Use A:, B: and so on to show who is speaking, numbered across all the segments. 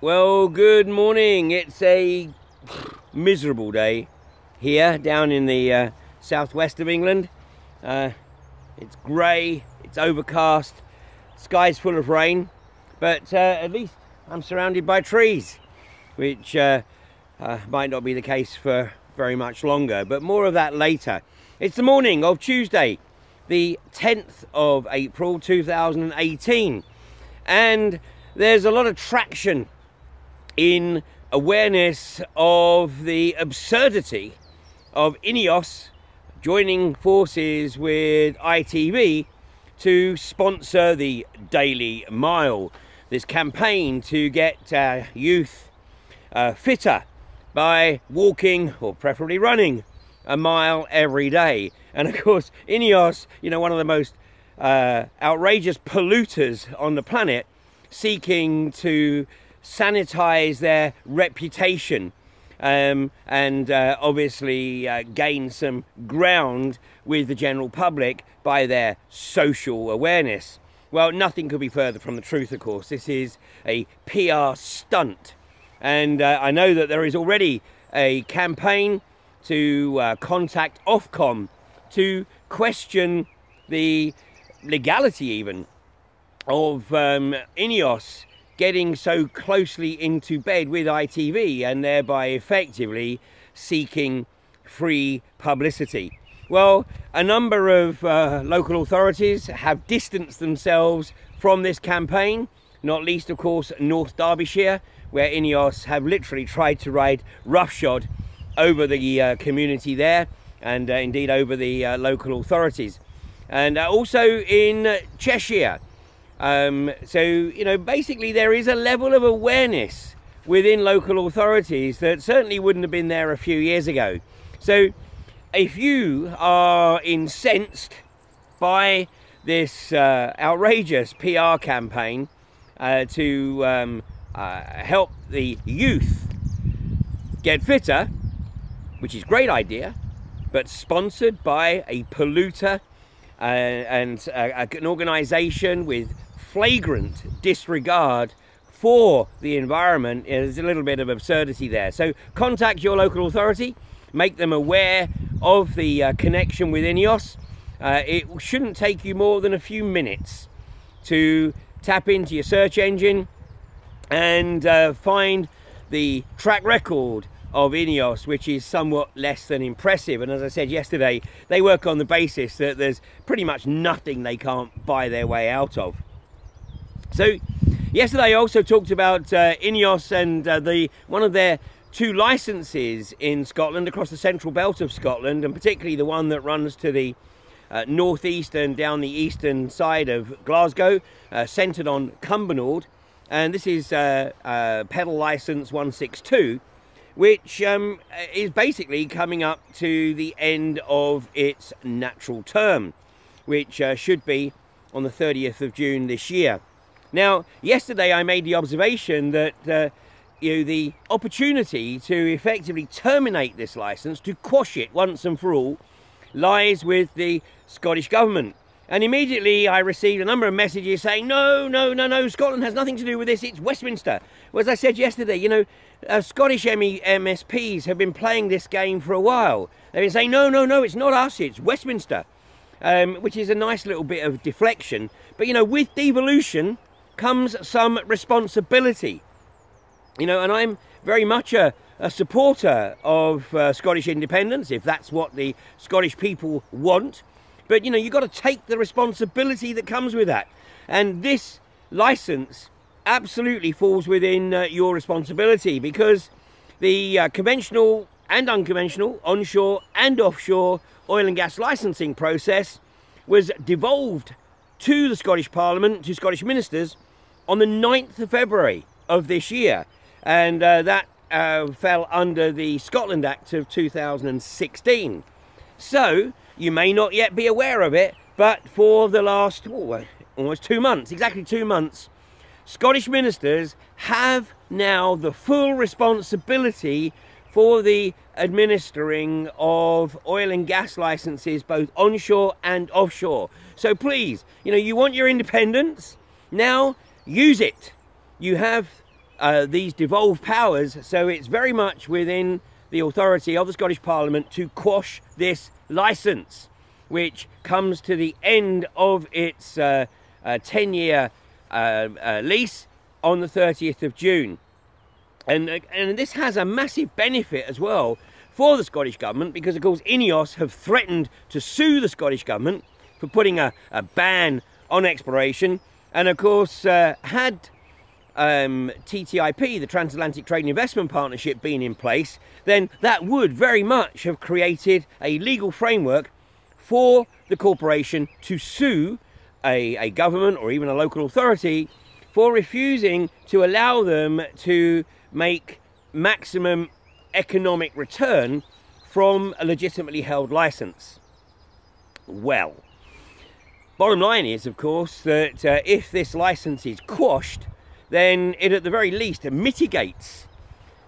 A: Well, good morning. It's a miserable day here down in the southwest of England. It's grey, it's overcast, sky's full of rain, but at least I'm surrounded by trees, which might not be the case for very much longer, but more of that later. It's the morning of Tuesday, the 10th of April 2018, and there's a lot of traction in awareness of the absurdity of INEOS joining forces with ITV to sponsor the Daily Mile, this campaign to get youth fitter by walking, or preferably running, a mile every day. And of course, INEOS, one of the most outrageous polluters on the planet, seeking to sanitize their reputation and obviously gain some ground with the general public by their social awareness. Well, nothing could be further from the truth, of course. This is a PR stunt, and I know that there is already a campaign to contact Ofcom to question the legality even of INEOS getting so closely into bed with ITV and thereby effectively seeking free publicity. Well, a number of local authorities have distanced themselves from this campaign, not least of course North Derbyshire, where INEOS have literally tried to ride roughshod over the community there, and indeed over the local authorities, and also in Cheshire. So, basically there is a level of awareness within local authorities that certainly wouldn't have been there a few years ago. So if you are incensed by this outrageous PR campaign to help the youth get fitter, which is a great idea, but sponsored by a polluter and an organisation with flagrant disregard for the environment, there's a little bit of absurdity there. So contact your local authority, make them aware of the connection with INEOS. It shouldn't take you more than a few minutes to tap into your search engine and find the track record of INEOS, which is somewhat less than impressive. And as I said yesterday, they work on the basis that there's pretty much nothing they can't buy their way out of. So yesterday I also talked about INEOS and one of their two licenses in Scotland, across the central belt of Scotland, and particularly the one that runs to the northeast and down the eastern side of Glasgow, centred on Cumbernauld. And this is pedal license 162, which is basically coming up to the end of its natural term, which should be on the 30th of June this year. Now, yesterday I made the observation that the opportunity to effectively terminate this licence, to quash it once and for all, lies with the Scottish Government. And immediately I received a number of messages saying, no, Scotland has nothing to do with this, it's Westminster. Well, as I said yesterday, Scottish MSPs have been playing this game for a while. They've been saying, no, it's not us, it's Westminster, which is a nice little bit of deflection. But, with devolution comes some responsibility, and I'm very much a supporter of Scottish independence, if that's what the Scottish people want. But you've got to take the responsibility that comes with that, and this license absolutely falls within your responsibility, because the conventional and unconventional, onshore and offshore oil and gas licensing process was devolved to the Scottish Parliament, to Scottish ministers, on the 9th of February of this year, and that fell under the Scotland Act of 2016. So you may not yet be aware of it, but for the last almost 2 months, exactly 2 months, Scottish ministers have now the full responsibility for the administering of oil and gas licenses, both onshore and offshore. So please, you want your independence, now use it. You have these devolved powers, so it's very much within the authority of the Scottish Parliament to quash this licence, which comes to the end of its 10-year lease on the 30th of June. And this has a massive benefit as well for the Scottish Government, because of course INEOS have threatened to sue the Scottish Government for putting a ban on exploration. And of course, had TTIP, the Transatlantic Trade and Investment Partnership, been in place, then that would very much have created a legal framework for the corporation to sue a government or even a local authority for refusing to allow them to make maximum economic return from a legitimately held license. Well, bottom line is, of course, that if this license is quashed, then it at the very least mitigates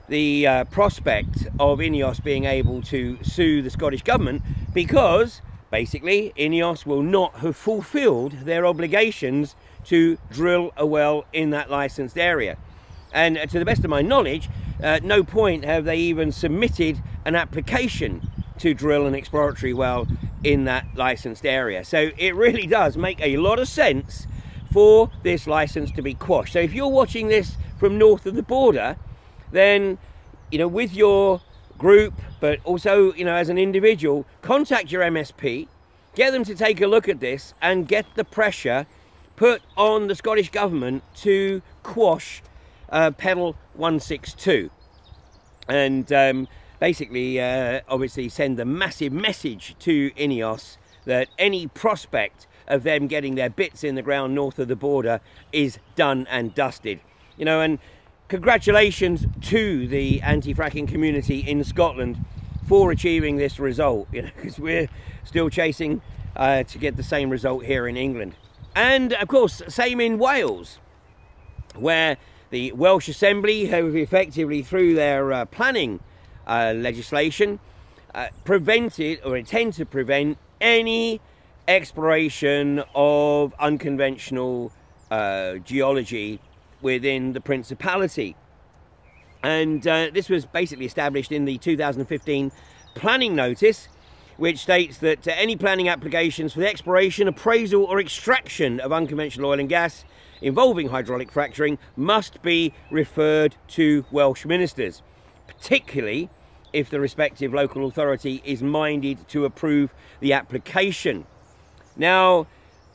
A: the prospect of INEOS being able to sue the Scottish Government, because basically INEOS will not have fulfilled their obligations to drill a well in that licensed area. And to the best of my knowledge, no point have they even submitted an application to drill an exploratory well in that licensed area. So it really does make a lot of sense for this license to be quashed. So if you're watching this from north of the border, then, you know, with your group, but also, you know, as an individual, contact your MSP, get them to take a look at this and get the pressure put on the Scottish Government to quash Pedal 162. And basically, obviously send a massive message to INEOS that any prospect of them getting their bits in the ground north of the border is done and dusted. You know, and congratulations to the anti-fracking community in Scotland for achieving this result, you know, because we're still chasing to get the same result here in England. And of course, same in Wales, where the Welsh Assembly have effectively, through their planning legislation, prevented or intend to prevent any exploration of unconventional geology within the Principality. And this was basically established in the 2015 planning notice, which states that any planning applications for the exploration, appraisal or extraction of unconventional oil and gas involving hydraulic fracturing must be referred to Welsh ministers, particularly if the respective local authority is minded to approve the application. Now,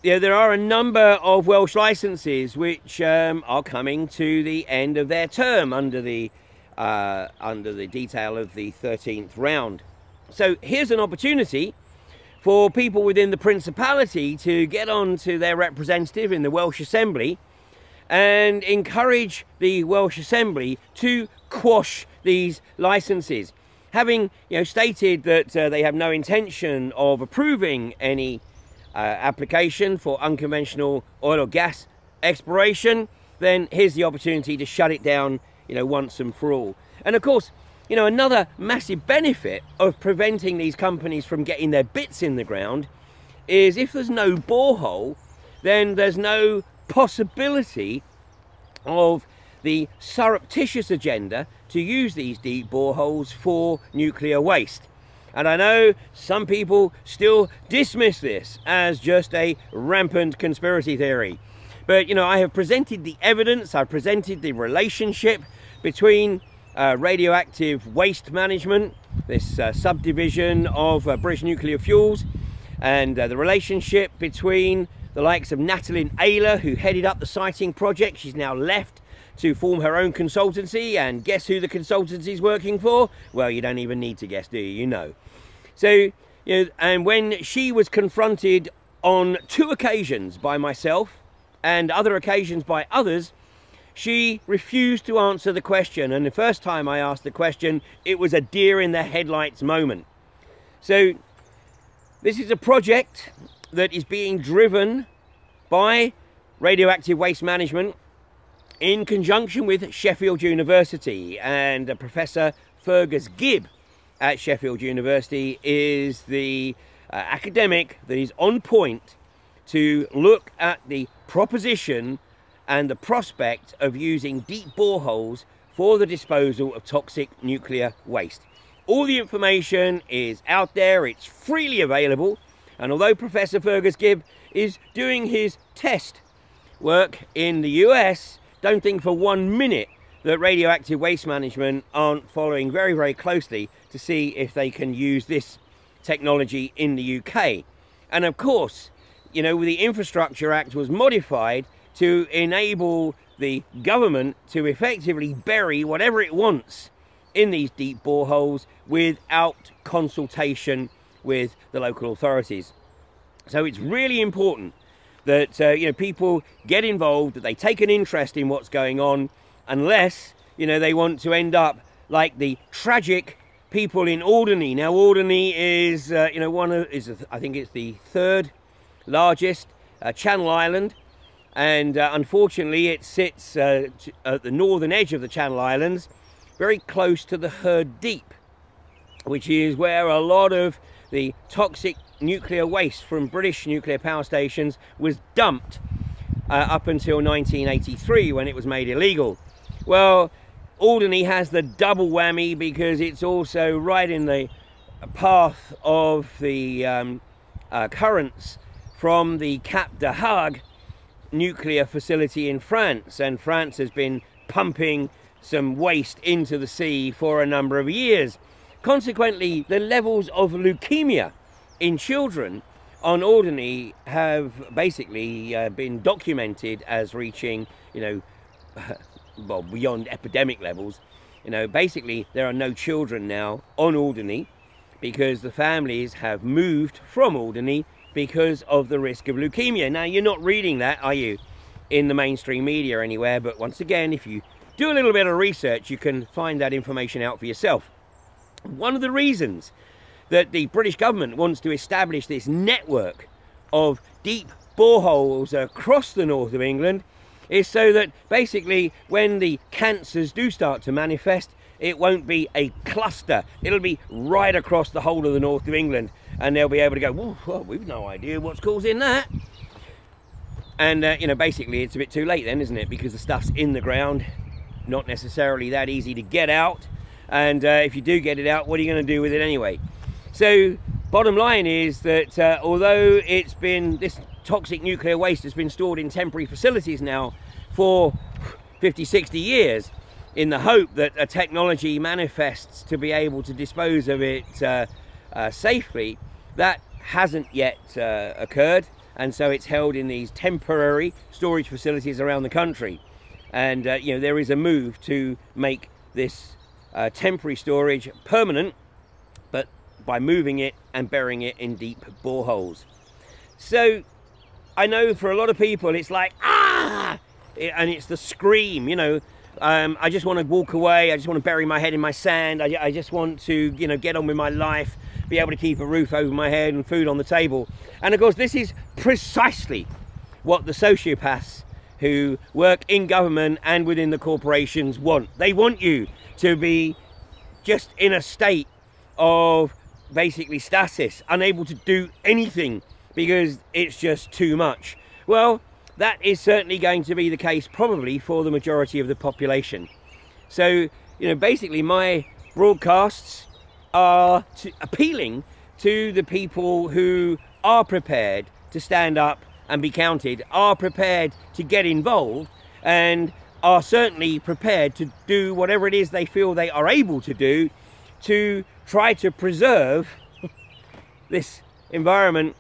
A: you know, there are a number of Welsh licenses which are coming to the end of their term under the detail of the 13th round. So here's an opportunity for people within the Principality to get on to their representative in the Welsh Assembly and encourage the Welsh Assembly to quash these licenses. Having, you know, stated that they have no intention of approving any application for unconventional oil or gas exploration, then here's the opportunity to shut it down, you know, once and for all. And of course, you know, another massive benefit of preventing these companies from getting their bits in the ground is if there's no borehole, then there's no possibility of the surreptitious agenda to use these deep boreholes for nuclear waste. And I know some people still dismiss this as just a rampant conspiracy theory. But, you know, I have presented the evidence, I've presented the relationship between radioactive waste management, this subdivision of British Nuclear Fuels, and the relationship between the likes of Natalie Ayler, who headed up the siting project. She's now left to form her own consultancy, and guess who the consultancy's working for? Well, you don't even need to guess, do you? You know. So, you know, and when she was confronted on 2 occasions by myself and other occasions by others, she refused to answer the question. And the first time I asked the question, it was a deer in the headlights moment. So this is a project that is being driven by radioactive waste management in conjunction with Sheffield University, and Professor Fergus Gibb at Sheffield University is the academic that is on point to look at the proposition and the prospect of using deep boreholes for the disposal of toxic nuclear waste. All the information is out there, it's freely available, and although Professor Fergus Gibb is doing his test work in the US, don't think for 1 minute that radioactive waste management aren't following very, very closely to see if they can use this technology in the UK. And of course, you know, the Infrastructure Act was modified to enable the government to effectively bury whatever it wants in these deep boreholes without consultation with the local authorities. So it's really important that you know, people get involved, that they take an interest in what's going on, unless, you know, they want to end up like the tragic people in Alderney. Now, Alderney is you know, I think it's the 3rd largest Channel Island, and unfortunately it sits at the northern edge of the Channel Islands, very close to the Herd Deep, which is where a lot of the toxic nuclear waste from British nuclear power stations was dumped up until 1983, when it was made illegal. Well, Alderney has the double whammy because it's also right in the path of the currents from the Cap de Hague nuclear facility in France, and France has been pumping some waste into the sea for a number of years. Consequently, the levels of leukemia in children on Alderney have basically been documented as reaching, you know, well, beyond epidemic levels. You know, basically there are no children now on Alderney because the families have moved from Alderney because of the risk of leukemia. Now, you're not reading that, are you, in the mainstream media anywhere? But once again, if you do a little bit of research, you can find that information out for yourself. One of the reasons that the British government wants to establish this network of deep boreholes across the north of England is so that basically when the cancers do start to manifest, it won't be a cluster. It'll be right across the whole of the north of England, and they'll be able to go, well, we've no idea what's causing that. And, you know, basically it's a bit too late then, isn't it? Because the stuff's in the ground, not necessarily that easy to get out. And if you do get it out, what are you going to do with it anyway? So, bottom line is that although it's been, this toxic nuclear waste has been stored in temporary facilities now for 50, 60 years, in the hope that a technology manifests to be able to dispose of it safely, that hasn't yet occurred, and so it's held in these temporary storage facilities around the country. And you know, there is a move to make this temporary storage permanent, but by moving it and burying it in deep boreholes. So I know for a lot of people it's like, ah, and it's the scream, you know, I just want to walk away, I just want to bury my head in my sand, I just want to, you know, get on with my life, be able to keep a roof over my head and food on the table. And of course this is precisely what the sociopaths who work in government and within the corporations want. They want you to be just in a state of basically stasis, unable to do anything because it's just too much. Well, that is certainly going to be the case probably for the majority of the population. So, you know, basically my broadcasts are appealing to the people who are prepared to stand up and be counted, are prepared to get involved, and are certainly prepared to do whatever it is they feel they are able to do to try to preserve this environment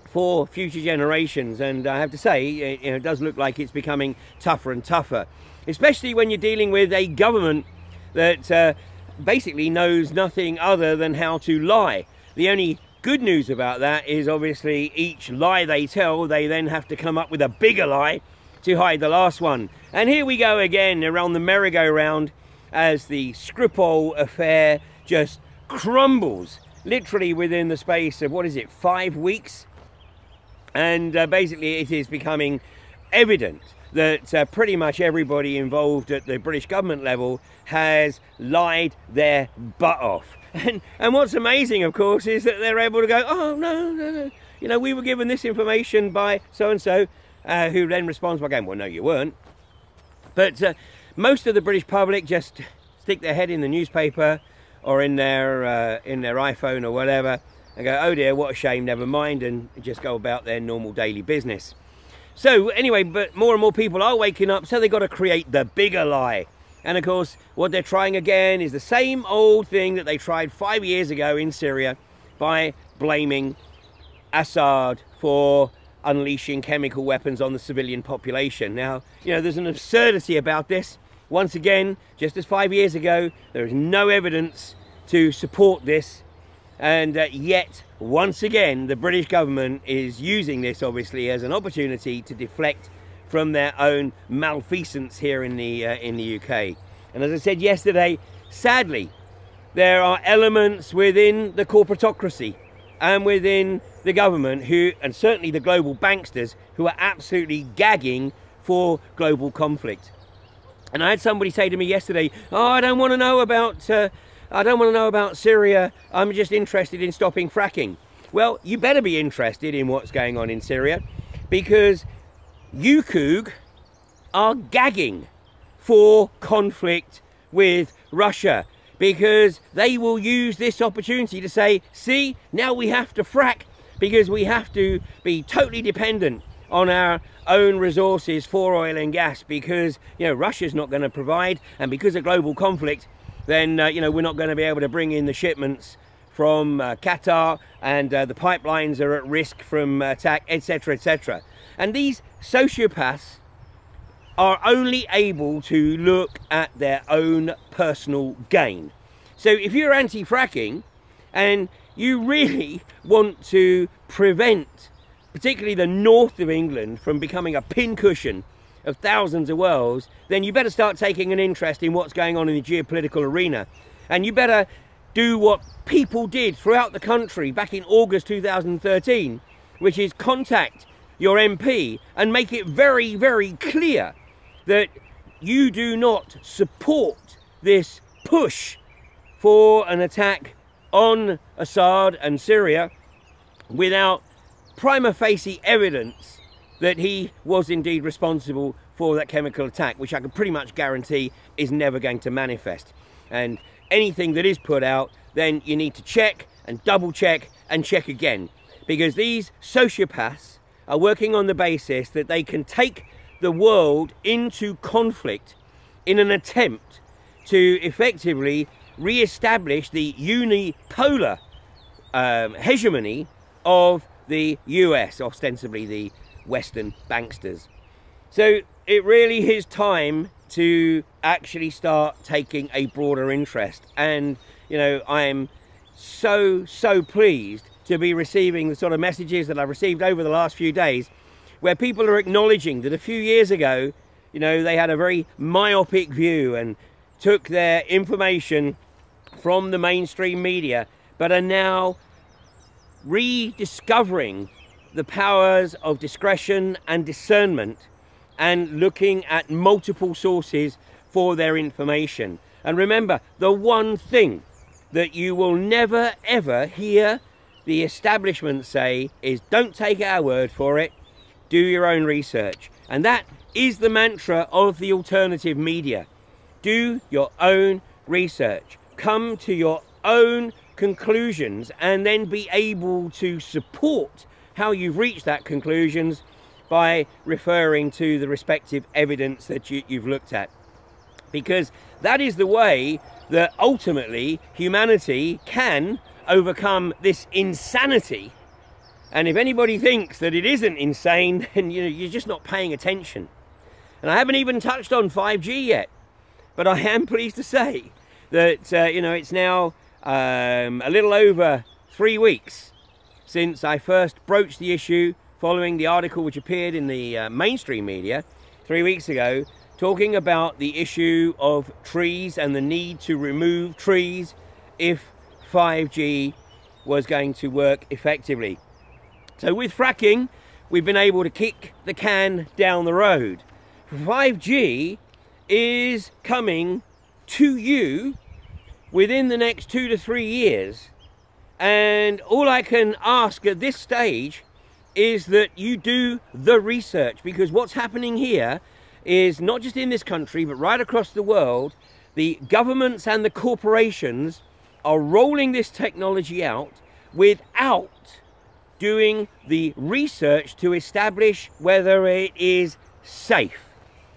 A: for future generations. And I have to say, you know, it does look like it's becoming tougher and tougher, especially when you're dealing with a government that basically knows nothing other than how to lie. The only good news about that is obviously each lie they tell, they then have to come up with a bigger lie to hide the last one. And here we go again around the merry-go-round as the Skripal affair just crumbles literally within the space of, what is it, 5 weeks? And basically it is becoming evident that pretty much everybody involved at the British government level has lied their butt off. And what's amazing, of course, is that they're able to go, oh, no, you know, we were given this information by so-and-so. who then responds by going, well, no, you weren't. But most of the British public just stick their head in the newspaper or in their iPhone or whatever and go, oh dear, what a shame, never mind, and just go about their normal daily business. So anyway, but more and more people are waking up, so they've got to create the bigger lie. And of course, what they're trying again is the same old thing that they tried 5 years ago in Syria by blaming Assad for unleashing chemical weapons on the civilian population. Now, you know, there's an absurdity about this. Once again, just as 5 years ago, there is no evidence to support this. And yet, once again, the British government is using this, obviously, as an opportunity to deflect from their own malfeasance here in the UK. And as I said yesterday, sadly, there are elements within the corporatocracy and within the government who, and certainly the global banksters, who are absolutely gagging for global conflict. And I had somebody say to me yesterday, oh, I don't want to know about Syria, I'm just interested in stopping fracking. Well, you better be interested in what's going on in Syria, because UKUG are gagging for conflict with Russia, because they will use this opportunity to say, see, now we have to frack because we have to be totally dependent on our own resources for oil and gas, because, you know, Russia's not going to provide, and because of global conflict, then you know, we're not going to be able to bring in the shipments from Qatar, and the pipelines are at risk from attack, etc., etc. And these sociopaths are only able to look at their own personal gain. So if you're anti-fracking and you really want to prevent particularly the north of England from becoming a pincushion of thousands of wells, then you better start taking an interest in what's going on in the geopolitical arena. And you better do what people did throughout the country back in August 2013, which is contact your MP and make it very, very clear that you do not support this push for an attack on Assad and Syria without prima facie evidence that he was indeed responsible for that chemical attack, which I can pretty much guarantee is never going to manifest. And anything that is put out, then you need to check and double check and check again, because these sociopaths are working on the basis that they can take the world into conflict in an attempt to effectively re-establish the unipolar hegemony of the US, ostensibly the Western banksters. So it really is time to actually start taking a broader interest. And, you know, I am so pleased to be receiving the sort of messages that I've received over the last few days, where people are acknowledging that a few years ago, you know, they had a very myopic view and took their information from the mainstream media, but are now rediscovering the powers of discretion and discernment and looking at multiple sources for their information. And remember, the one thing that you will never ever hear the establishment say is, don't take our word for it, do your own research. And that is the mantra of the alternative media. Do your own research, come to your own conclusions, and then be able to support how you've reached that conclusions by referring to the respective evidence that you've looked at. Because that is the way that ultimately humanity can overcome this insanity. And if anybody thinks that it isn't insane, then you're just not paying attention. And I haven't even touched on 5G yet, but I am pleased to say that it's now a little over 3 weeks since I first broached the issue, following the article which appeared in the mainstream media 3 weeks ago, talking about the issue of trees and the need to remove trees if 5G was going to work effectively. So with fracking, we've been able to kick the can down the road. 5G is coming to you within the next 2 to 3 years. And all I can ask at this stage is that you do the research, because what's happening here is not just in this country but right across the world. The governments and the corporations are rolling this technology out without doing the research to establish whether it is safe.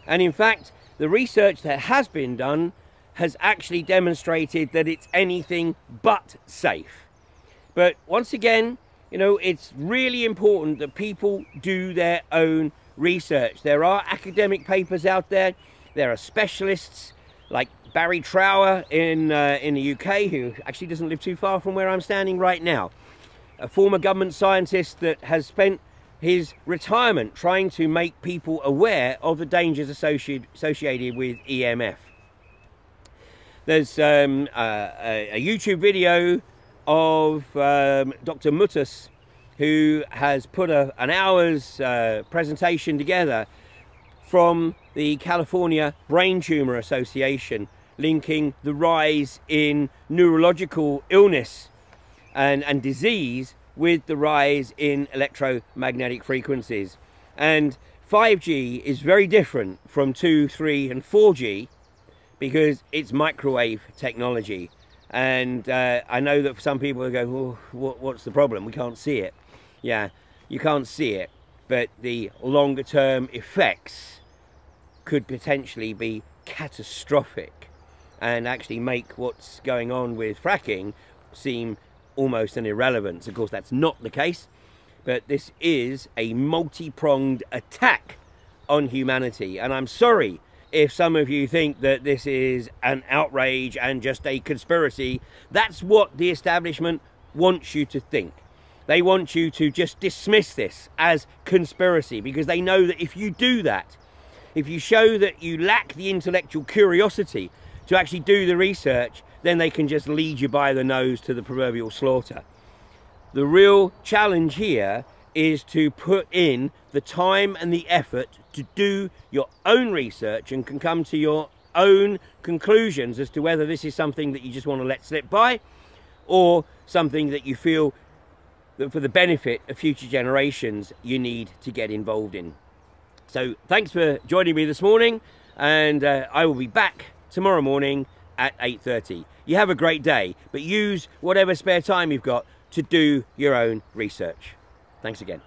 A: And in fact, the research that has been done has actually demonstrated that it's anything but safe. But once again, you know, it's really important that people do their own research. There are academic papers out there. There are specialists like Barry Trower in the UK, who actually doesn't live too far from where I'm standing right now. A former government scientist that has spent his retirement trying to make people aware of the dangers associated with EMF. There's a YouTube video of Dr. Mutas, who has put an hour's presentation together from the California Brain Tumor Association, linking the rise in neurological illness and disease with the rise in electromagnetic frequencies. And 5G is very different from 2, 3 and 4G because it's microwave technology. And I know that for some people they go, well, what's the problem? We can't see it. Yeah, you can't see it, but the longer term effects could potentially be catastrophic and actually make what's going on with fracking seem almost an irrelevance. Of course, that's not the case, but this is a multi-pronged attack on humanity. And I'm sorry if some of you think that this is an outrage and just a conspiracy. That's what the establishment wants you to think. They want you to just dismiss this as conspiracy, because they know that if you do that, if you show that you lack the intellectual curiosity to actually do the research, then they can just lead you by the nose to the proverbial slaughter. The real challenge here is to put in the time and the effort to do your own research and can come to your own conclusions as to whether this is something that you just want to let slip by, or something that you feel that for the benefit of future generations you need to get involved in. So thanks for joining me this morning, and I will be back tomorrow morning at 8:30. You have a great day, but use whatever spare time you've got to do your own research. Thanks again.